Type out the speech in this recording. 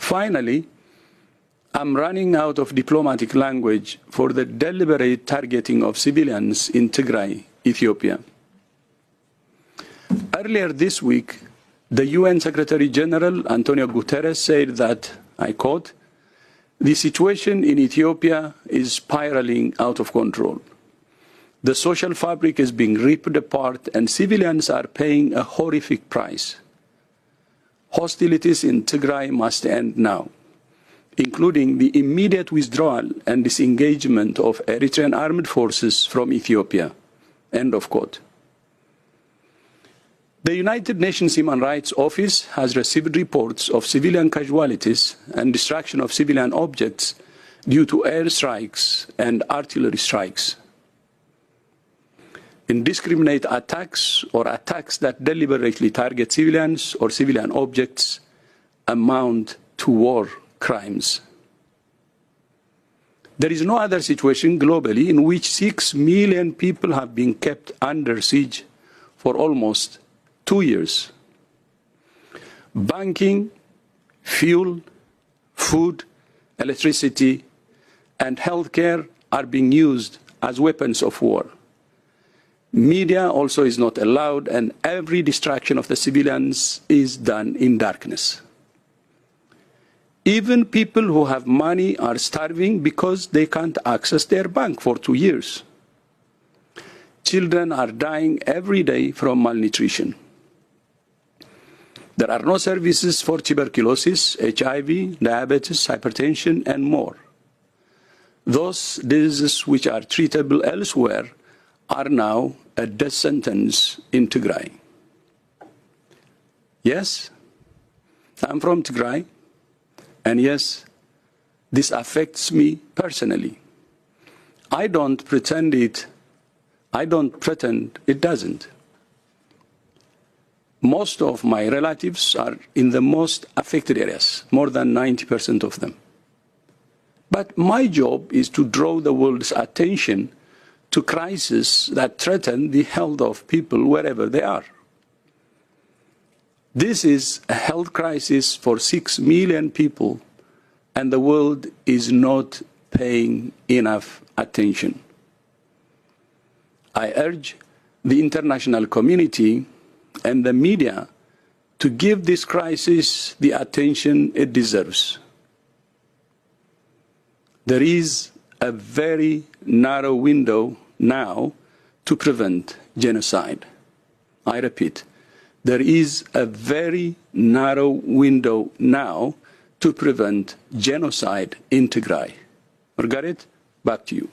Finally, I'm running out of diplomatic language for the deliberate targeting of civilians in Tigray, Ethiopia. Earlier this week, the UN Secretary General Antonio Guterres said that, I quote, "The situation in Ethiopia is spiraling out of control. The social fabric is being ripped apart and civilians are paying a horrific price. Hostilities in Tigray must end now, including the immediate withdrawal and disengagement of Eritrean armed forces from Ethiopia." End of quote. The United Nations Human Rights Office has received reports of civilian casualties and destruction of civilian objects due to airstrikes and artillery strikes. Indiscriminate attacks or attacks that deliberately target civilians or civilian objects amount to war crimes. There is no other situation globally in which 6 million people have been kept under siege for almost 2 years. Banking, fuel, food, electricity, and healthcare are being used as weapons of war. Media also is not allowed, and every distraction of the civilians is done in darkness. Even people who have money are starving because they can't access their bank for 2 years. Children are dying every day from malnutrition. There are no services for tuberculosis, HIV, diabetes, hypertension, and more. Those diseases which are treatable elsewhere are now a death sentence in Tigray. Yes, I'm from Tigray, and yes, this affects me personally. I don't pretend it doesn't. Most of my relatives are in the most affected areas, more than 90% of them. But my job is to draw the world's attention to crises that threaten the health of people wherever they are. This is a health crisis for 6 million people, and the world is not paying enough attention. I urge the international community and the media to give this crisis the attention it deserves. There is a very narrow window now to prevent genocide. I repeat, there is a very narrow window now to prevent genocide in Tigray. Margaret, back to you.